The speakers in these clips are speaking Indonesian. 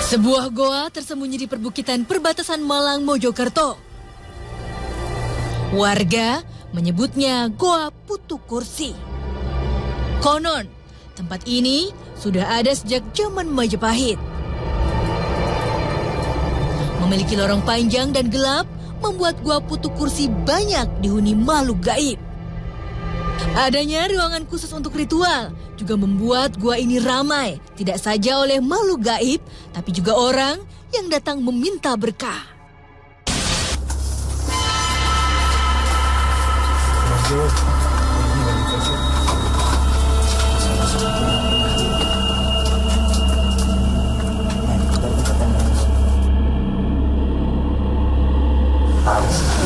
Sebuah goa tersembunyi di perbukitan perbatasan Malang Mojokerto. Warga menyebutnya Goa Putu Kursi. Konon, tempat ini sudah ada sejak zaman Majapahit. Memiliki lorong panjang dan gelap, membuat Goa Putu Kursi banyak dihuni makhluk gaib. Adanya ruangan khusus untuk ritual juga membuat gua ini ramai, tidak saja oleh makhluk gaib, tapi juga orang yang datang meminta berkah.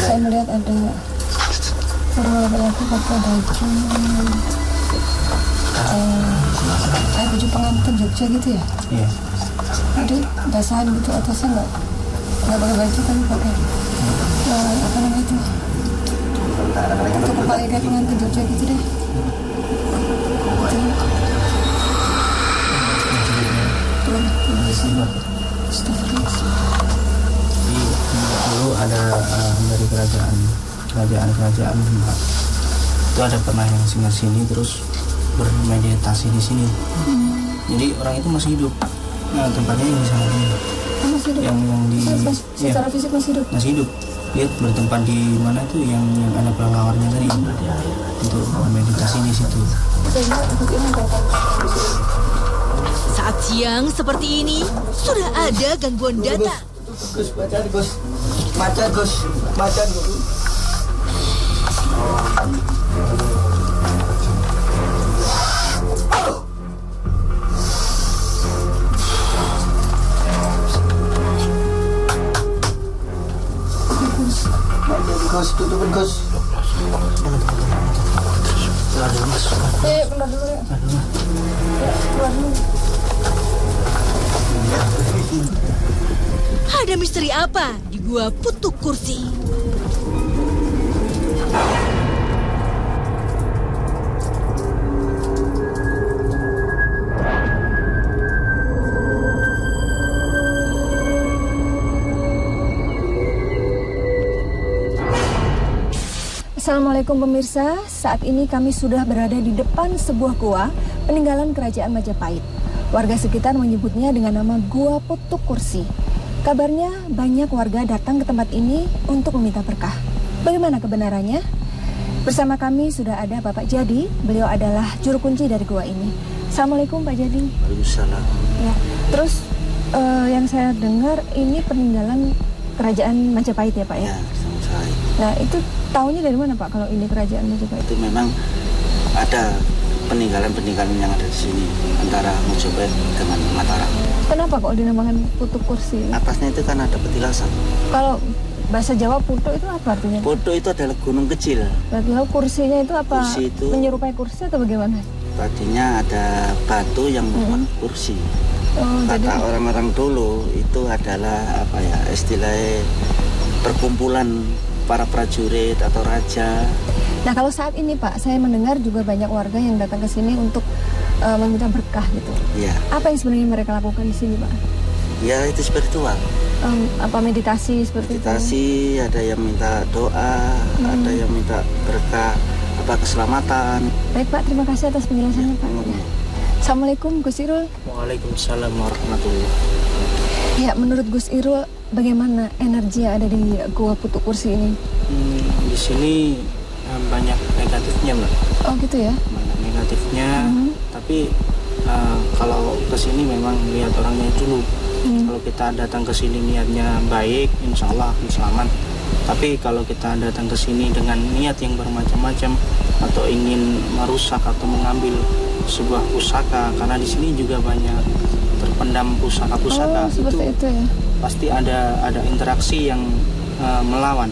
Saya melihat ada laki-laki pakai baju kayak baju pengantin Jogja gitu ya? Iya. Jadi basahan gitu atasnya nggak pakai baju tapi pakai apa namanya itu? Untuk kepala kayak pengantin Jogja gitu deh. Dulu ada dari kerajaan itu ada pernah yang singgah sini terus bermeditasi di sini. Jadi orang itu masih hidup. Nah, tempatnya yang di sana ini. Masih hidup. Yang di secara fisik masih hidup. Masih hidup. Dia bertempat di mana itu yang ada pelawarnya tadi untuk meditasi di situ. Saat siang seperti ini sudah ada gangguan data. Gus, macan Gus. Gus, tutupin Gus. Keluar dulu ya. Keluar dulu. Ada misteri apa di Gua Putu Kursi? Assalamualaikum pemirsa, saat ini kami sudah berada di depan sebuah gua peninggalan kerajaan Majapahit. Warga sekitar menyebutnya dengan nama Gua Putu Kursi. Kabarnya banyak warga datang ke tempat ini untuk meminta berkah. Bagaimana kebenarannya? Bersama kami sudah ada Bapak Jadi, beliau adalah juru kunci dari gua ini. Assalamualaikum Pak Jadi. Waalaikumsalam. Ya, terus yang saya dengar ini peninggalan kerajaan Majapahit ya Pak ya? Ya, sama saya. Nah itu tahunya dari mana Pak kalau ini kerajaan Majapahit? Itu memang ada peninggalan-peninggalan yang ada di sini antara Majapahit dengan Mataram. Kenapa kok dinamakan Putu Kursi? Atasnya itu kan ada petilasan. Kalau bahasa Jawa Putu itu apa artinya? Putu itu adalah gunung kecil. Berarti kalau kursinya itu apa? Kursi itu menyerupai kursi atau bagaimana? tadinya ada batu yang membuat kursi. Kata orang-orang dulu itu adalah apa ya, istilahnya perkumpulan para prajurit atau raja. Nah kalau saat ini Pak, saya mendengar juga banyak warga yang datang ke sini untuk meminta berkah gitu. Ya. Apa yang sebenarnya mereka lakukan di sini Pak? Ya itu spiritual. Apa meditasi seperti meditasi, itu? ada yang minta doa, ada yang minta berkah, apa keselamatan. Baik Pak, terima kasih atas penjelasannya Pak. Assalamualaikum Gus Irul. Waalaikumsalam warahmatullahi wabarakatuh. Ya, menurut Gus Irul, bagaimana energi yang ada di Gua Putu Kursi ini? Di sini banyak negatifnya, Mbak. Oh gitu ya? Banyak negatifnya, tapi kalau ke sini memang lihat orangnya dulu. Kalau kita datang ke sini niatnya baik, insya Allah akan selamat. Tapi kalau kita datang ke sini dengan niat yang bermacam-macam atau ingin merusak atau mengambil sebuah pusaka, karena di sini juga banyak terpendam pusaka-pusaka, itu ya? Pasti ada interaksi yang melawan.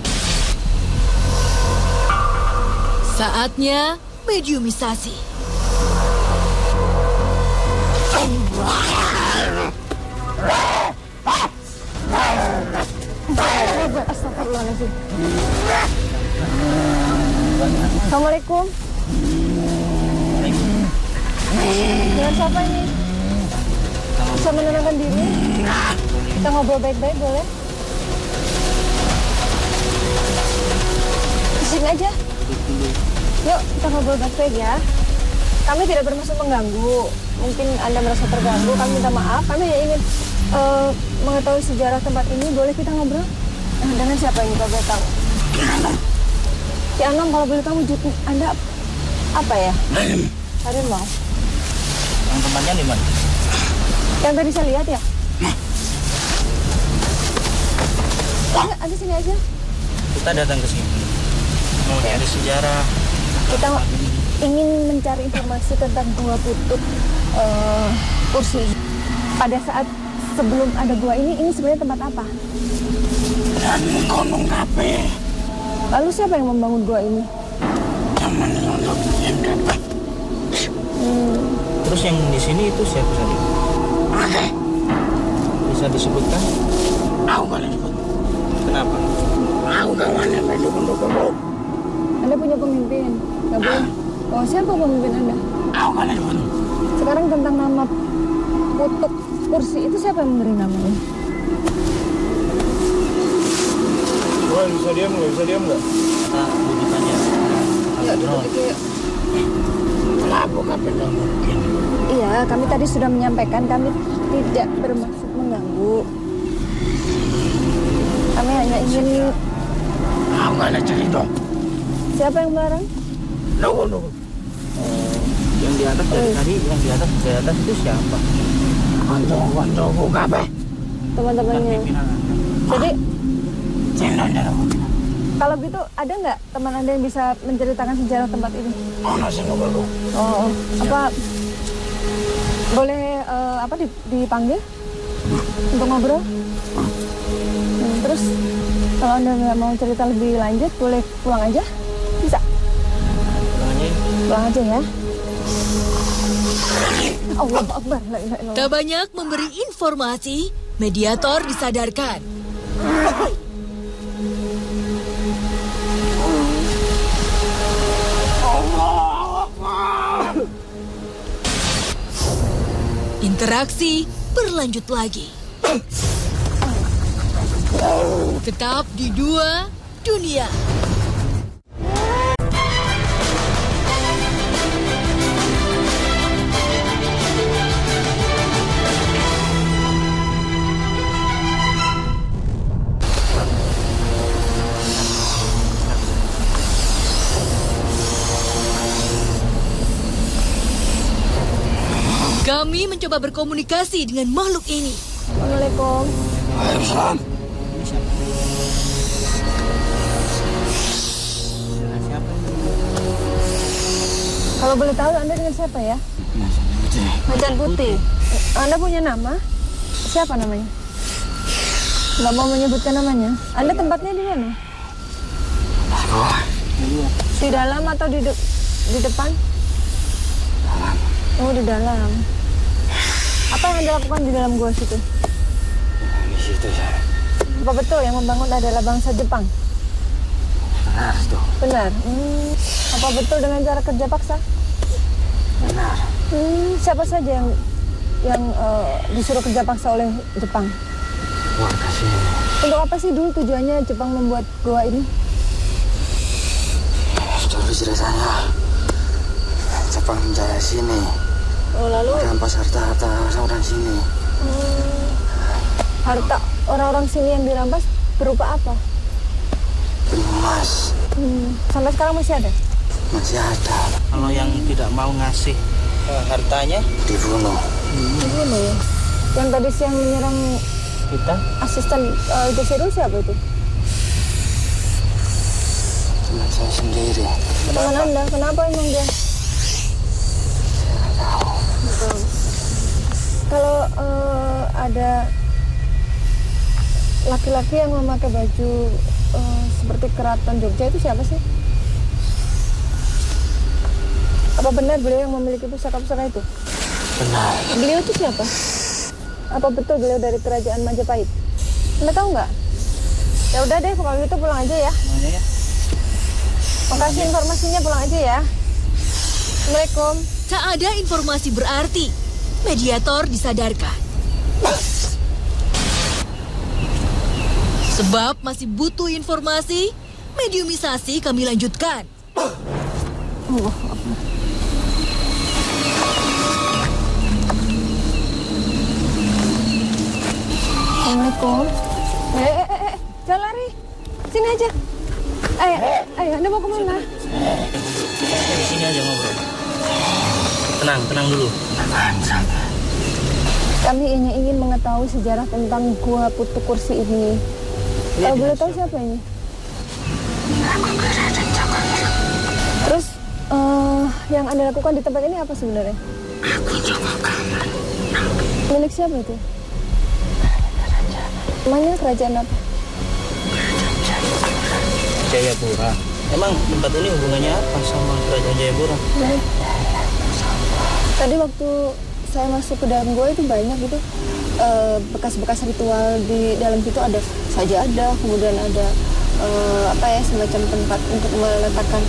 Saatnya mediumisasi. Astagfirullahaladzim. Assalamualaikum. Dengan siapa ini? Kalau Bisa menenangkan diri. Kita ngobrol baik-baik boleh? Di sini aja. Yuk, kita ngobrol baik-baik ya. Kami tidak bermaksud mengganggu. Mungkin Anda merasa terganggu, kami minta maaf. Kami hanya ingin mengetahui sejarah tempat ini. Boleh kita ngobrol? Dengan siapa ini, kalau boleh tahu? Ki Anom, kalau boleh tahu wujud Anda apa ya? Harimau. Yang tempatnya di mana? Yang tadi saya lihat ya? Ada sini aja. Kita datang ke sini mau cari sejarah. Kita ingin mencari informasi tentang Gua Putuk Kursi. Pada saat sebelum ada gua ini sebenarnya tempat apa? Gunung Kape. Lalu siapa yang membangun gua ini? Zaman dulu MKP. Terus yang di sini itu siapa saja? Oke. Bisa disebutkan? Aku gak disebut. Kenapa? Aku gak mana dukung-dukung. Anda punya pemimpin? Gak boleh. Oh, siapa pemimpin Anda? Aku gak disebut. Sekarang tentang nama Putuk Kursi itu siapa yang memberi namanya? Wah, bisa diam nggak? Kita wujudkannya. Ya, duduk yuk. Labu Kape gak mungkin. Iya, kami tadi sudah menyampaikan kami tidak bermaksud mengganggu. Kami hanya ingin... Aku gak ada cerita. Siapa yang melarang? Nunggu. Yang di atas dari tadi, yang di atas itu siapa? Konco-koncoku Kape. Teman-temannya. Jadi, Cendolnya aku. kalau gitu ada nggak teman Anda yang bisa menceritakan sejarah tempat ini? Oh, nasi nunggu. Oh, apa boleh dipanggil untuk ngobrol? Terus kalau Anda nggak mau cerita lebih lanjut, boleh pulang aja? Bisa? Pulang aja ya. Allah Akbar. La ilaha illallah. Tak banyak memberi informasi, mediator disadarkan. Interaksi berlanjut lagi. Tetap di Dua Dunia. Kami mencoba berkomunikasi dengan makhluk ini. Assalamualaikum. Waalaikumsalam. Kalau boleh tahu Anda dengan siapa ya? Macan Putih. Anda punya nama? Siapa namanya? Nggak mau menyebutkan namanya. Anda tempatnya di mana? Aku Di dalam atau di depan? dalam. Oh, di dalam. Apa yang Anda lakukan di dalam gua situ? Di situ saya. Apa betul yang membangun adalah bangsa Jepang? Benar tuh. Benar. Apa betul dengan cara kerja paksa? Benar. Siapa saja yang disuruh kerja paksa oleh Jepang? Warga sini. Untuk apa sih dulu tujuannya Jepang membuat gua ini? Dulu ceritanya Jepang menjajah sini. Oh, lalu Rampas harta orang sini. harta orang-orang sini yang dirampas berupa apa? Emas Sampai sekarang masih ada? masih ada. Kalau yang tidak mau ngasih hartanya Dibunuh. Dibunuh ya? Yang tadi siang menyerang kita, asisten itu Siru siapa itu? Teman saya sendiri. Teman Anda, kenapa emang dia? Betul. Kalau ada laki-laki yang memakai baju seperti keraton Jogja itu siapa sih? Apa benar beliau yang memiliki pusaka-pusaka itu? Benar. Beliau itu siapa? Apa betul beliau dari kerajaan Majapahit? Anda tahu nggak? Ya udah deh, kalau gitu pulang aja ya. ya. Makasih informasinya, pulang aja ya. Assalamualaikum. Tak ada informasi berarti. Mediator disadarkan. Sebab masih butuh informasi, mediumisasi kami lanjutkan. Assalamualaikum. Jangan lari. Sini aja. Ayo, Anda mau kemana? Di sini aja ngobrol. Tenang dulu. Kami ingin mengetahui sejarah tentang Gua Putuk Kursi ini. Kalau boleh tahu siapa ini? Terus yang Anda lakukan di tempat ini apa sebenarnya? Aku coba kamar. Milik siapa itu? Namanya kerajaan apa? Jayapura. Emang tempat ini hubungannya apa sama kerajaan Jayapura? Tadi waktu saya masuk ke dalam gua itu banyak gitu bekas-bekas ritual di dalam situ, ada sajadah, kemudian ada semacam tempat untuk meletakkan.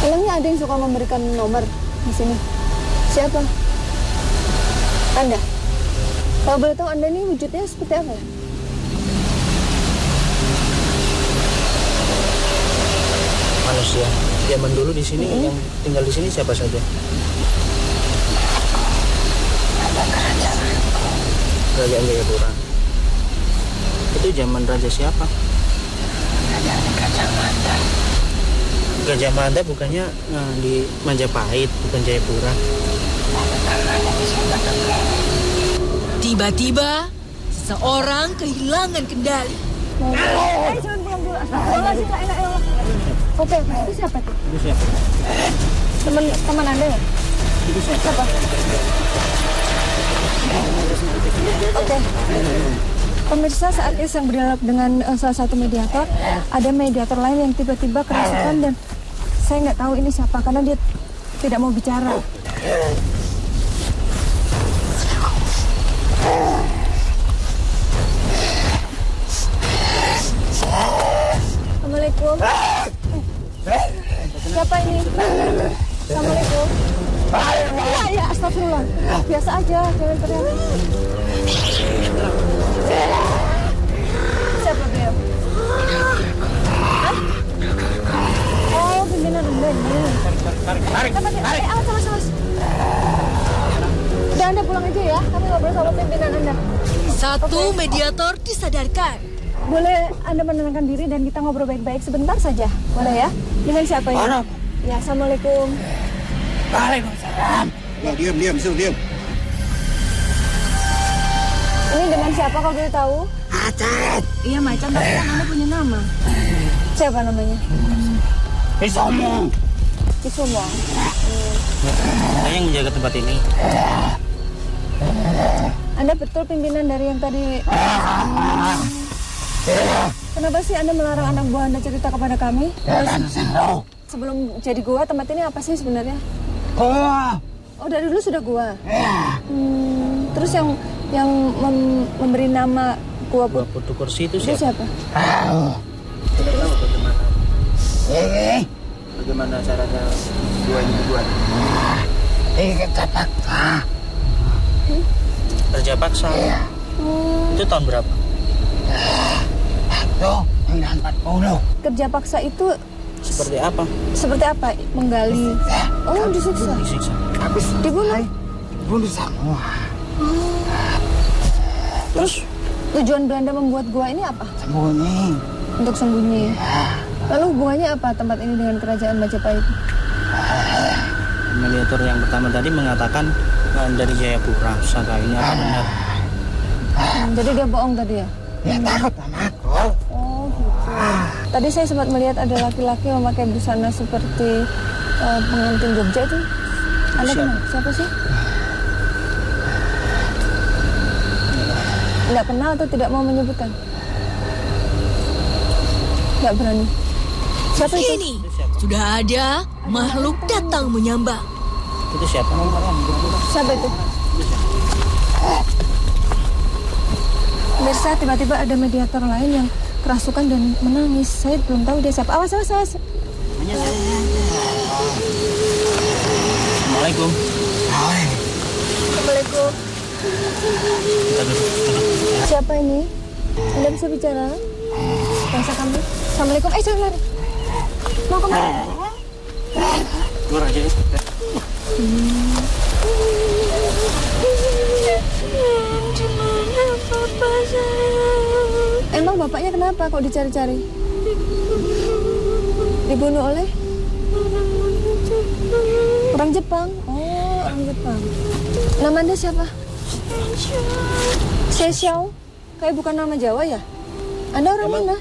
Emangnya ada yang suka memberikan nomor di sini? Siapa? Anda? Kalau boleh tahu Anda ini wujudnya seperti apa? Manusia. Zaman dulu di sini yang tinggal di sini siapa saja? Kerajaan Jayapura. Itu zaman raja siapa? Gajah Mada. Gajah Mada bukannya di Majapahit, bukan Jayapura. Tiba-tiba, seseorang kehilangan kendali. Jangan pulang dulu. Astagfirullahaladzim, la ilaha illallah. Oke, itu siapa tuh? Itu siapa? Teman Anda ya? Itu siapa? Oke. Pemirsa, saat ini sedang berdialog dengan salah satu mediator. Ada mediator lain yang tiba-tiba kerasukan dan saya nggak tahu ini siapa karena dia tidak mau bicara. Assalamualaikum. Siapa ini? Assalamualaikum. Ya, astagfirullah. Biasa aja, jangan teriak. Siapa beliau? Hah? Oh, pimpinan Anda ini. Tarik. Awas. Udah, Anda pulang aja ya. Kami ngobrol sama pimpinan Anda. Satu mediator disadarkan. Boleh Anda menenangkan diri dan kita ngobrol baik-baik sebentar saja. Boleh ya? Dengan siapa ini? Ya, Assalamualaikum. Waalaikumsalam. Diam. Ini dengan siapa kalau boleh tahu? Acet. Iya, Macan, tapi kan Anda punya nama. Siapa namanya? Isomong. Kisumo. Saya yang menjaga tempat ini. Anda betul pimpinan dari yang tadi. Kenapa sih Anda melarang anak buah Anda cerita kepada kami? Sebelum jadi gua, tempat ini apa sih sebenarnya? Oh, dari dulu sudah gua. Terus yang memberi nama Gua Putuk Kursi itu itu siapa? siapa? Tidak tahu bagaimana caranya gua ini dibuat. Kerja paksa. Itu tahun berapa? Kerja paksa itu Seperti apa? seperti apa? Menggali. Oh, disiksa. Disiksa. Dibunuh. Bunuh semua. Terus tujuan Belanda membuat gua ini apa? Sembunyi. Untuk sembunyi. Lalu hubungannya apa tempat ini dengan kerajaan Majapahit? Mediator yang pertama tadi mengatakan dari Jayapura. Saka ini apa benar? Jadi dia bohong tadi ya? Ya takut sama aku. Oh gitu. Tadi saya sempat melihat ada laki-laki memakai busana seperti pengantin Jogja itu. Anda kenal? Siapa sih? Tidak kenal atau tidak mau menyebutkan? Tidak berani. Siapa itu? Ini sudah ada makhluk datang menyambar. Itu siapa? Siapa itu? Pemirsa, tiba-tiba ada mediator lain yang kerasukan dan menangis. Saya belum tahu dia siapa. Awas. Assalamualaikum. Assalamualaikum. Kita duduk. Siapa ini? Anda bisa bicara? Bangsa kami. Assalamualaikum. Jangan lari. Mau kemana? Keluar aja ya. Emang bapaknya kenapa kok dicari-cari? Dibunuh oleh orang Jepang? Oh, orang Jepang. Nama Anda siapa? Xiao. Kayak bukan nama Jawa ya? Anda orang mana?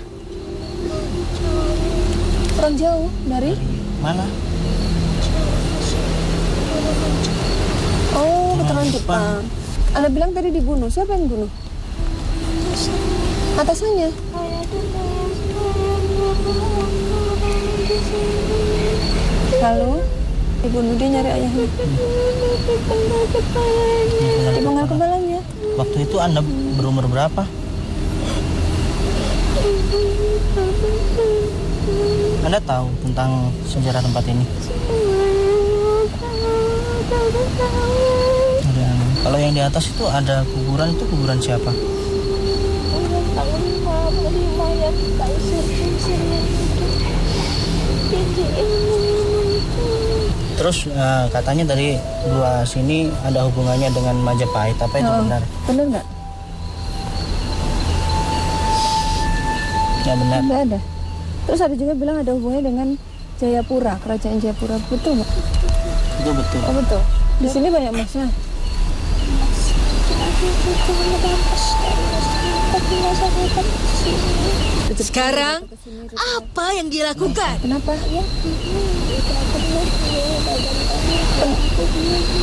Orang jauh dari? Mana? Oh, keturunan Jepang. Anda bilang tadi dibunuh. Siapa yang bunuh? Atasannya? Lalu dibunuh, dia nyari ayahnya. Dipenggal kepalanya. Waktu itu Anda berumur berapa? Anda tahu tentang sejarah tempat ini? Kalau yang di atas itu ada kuburan, itu kuburan siapa? Terus katanya dari gua sini ada hubungannya dengan Majapahit, apa itu benar? Benar nggak? Ya benar. Nggak ada. Terus ada juga bilang ada hubungannya dengan Jayapura, kerajaan Jayapura. Betul nggak? Itu betul. Oh betul. Di sini banyak emasnya. Sekarang, apa yang dia lakukan? Kenapa?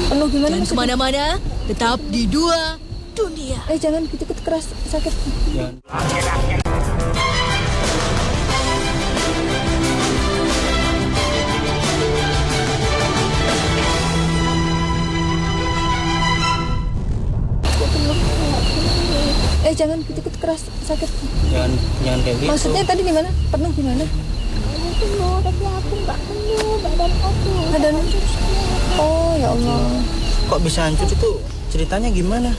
Penuh gimana Dan maksudnya? kemana-mana, tetap di Dua Dunia. Jangan gitu-gitu keras, sakit. Jangan gitu-gitu keras, sakit. Jangan kayak gitu. Maksudnya tadi gimana? Penuh gimana? Penuh, tapi aku nggak penuh, badan aku. Badan? Oh ya Allah. Kok bisa hancur itu? Ceritanya gimana?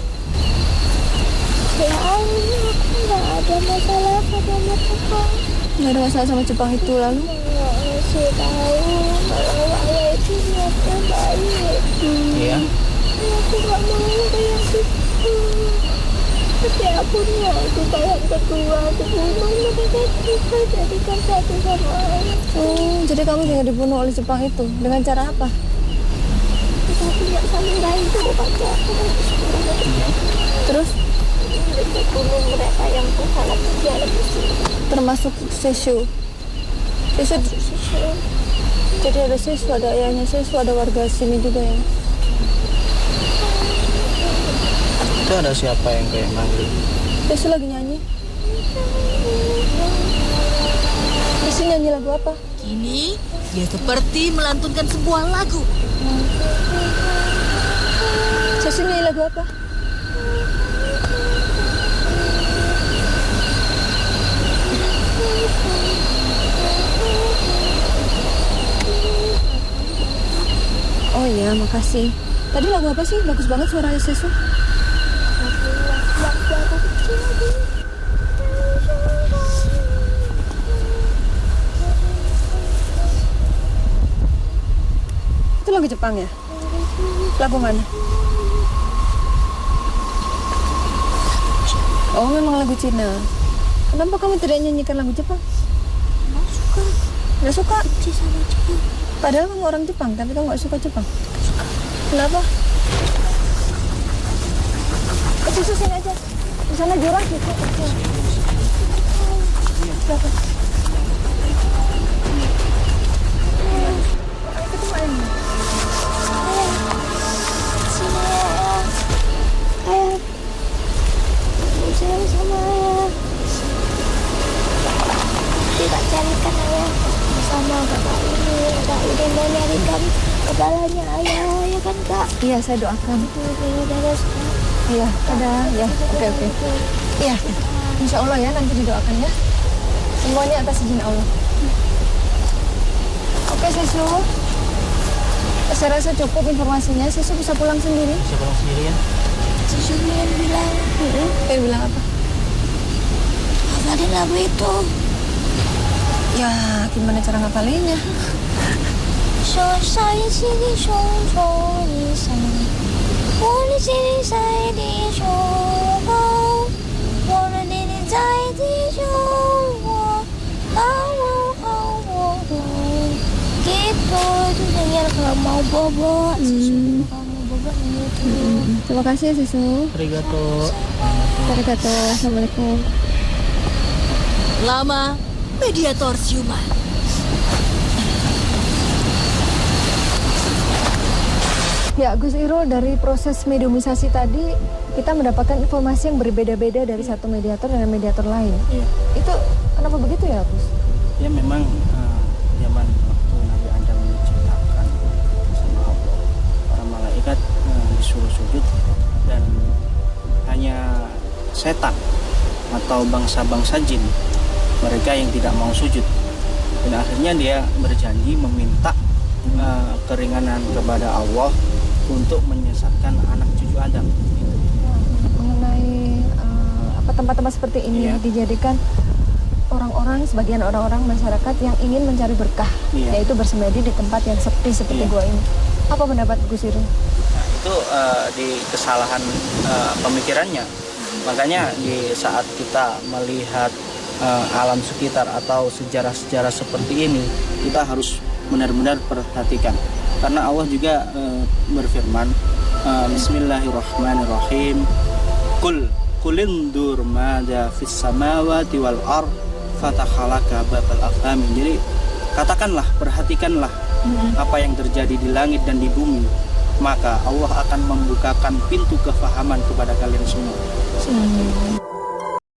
Ya Allah, aku nggak ada masalah sama Jepang. Nggak ada masalah sama Jepang itu lalu? Nggak ngasih tahu kalau ayah itu niatnya baik. Iya. Aku nggak mau kayak gitu. Tapi aku itu kayak kedua, aku bunuh mereka juga jadikan satu sama ayah. Jadi kamu juga dibunuh oleh Jepang itu dengan cara apa? Aku nggak samurai itu baca. Terus? Bunuh mereka yang sangat jalan di sini. Termasuk Seshu. Jadi ada Seshu, ada ayahnya Seshu, ada warga sini juga ya. Itu ada siapa yang kayak manggil? Seshu lagi nyanyi. Seshu nyanyi lagu apa? Kini, dia seperti melantunkan sebuah lagu. Seshu nyanyi lagu apa? Oh iya, makasih. Tadi lagu apa sih? Bagus banget suaranya Seshu. Itu lagu Jepang ya? Lagu mana? Oh, memang lagu Cina. Kenapa kamu tidak nyanyikan lagu Jepang? Nggak suka? Benci sama Jepang. Padahal kamu orang Jepang, tapi kamu nggak suka Jepang. Kenapa? Susu sini aja. Di sana jurang gitu. Berapa? Itu main. Sini ayah. Ayah. Aku sayang sama ayah. Tidak carikan ayah sama kakak ini. Kak ini mau nyarikan kepalanya ayah, ya kan Kak? Iya, saya doakan. Beres Kak. Iya, ada. Ya, oke. Iya, insya Allah ya nanti didoakan ya. Semuanya atas izin Allah. Oke, Seshu. Saya rasa cukup informasinya. Seshu bisa pulang sendiri. Bisa pulang sendirian? si Julian bilang. Pengen bilang apa? Hafalin lagu itu. Ya, gimana cara ngapalinnya? 说上一起的胸中一生，我的心里在地球高，我的弟弟在地球我好我gitu itu nyanyian kalau mau bobo Susu kalau mau bobo nyanyi itu. Terima kasih Susu. Arigato. Arigato. Assalamualaikum. Lama, mediator siuman. Ya, Gus Irul, dari proses mediumisasi tadi kita mendapatkan informasi yang berbeda-beda dari satu mediator dengan mediator lain. Iya. Itu kenapa begitu ya, Gus? Ya memang zaman waktu Nabi Adam diciptakan sama Allah, para malaikat disuruh sujud dan hanya setan atau bangsa-bangsa jin mereka yang tidak mau sujud. Dan akhirnya dia berjanji meminta keringanan kepada Allah untuk menyesatkan anak cucu Adam. Mengenai tempat-tempat seperti ini dijadikan sebagian orang-orang masyarakat yang ingin mencari berkah, yaitu bersemedi di tempat yang sepi seperti gua ini. Apa pendapat Gus Irul? Nah, itu di kesalahan pemikirannya. Makanya di saat kita melihat alam sekitar atau sejarah-sejarah seperti ini, kita harus benar-benar perhatikan. Karena Allah juga berfirman, Bismillahirrahmanirrahim, Kulindur mada fis samawati wal ard fatakhalaka babal afham. Jadi katakanlah, perhatikanlah apa yang terjadi di langit dan di bumi, maka Allah akan membukakan pintu kefahaman kepada kalian semua.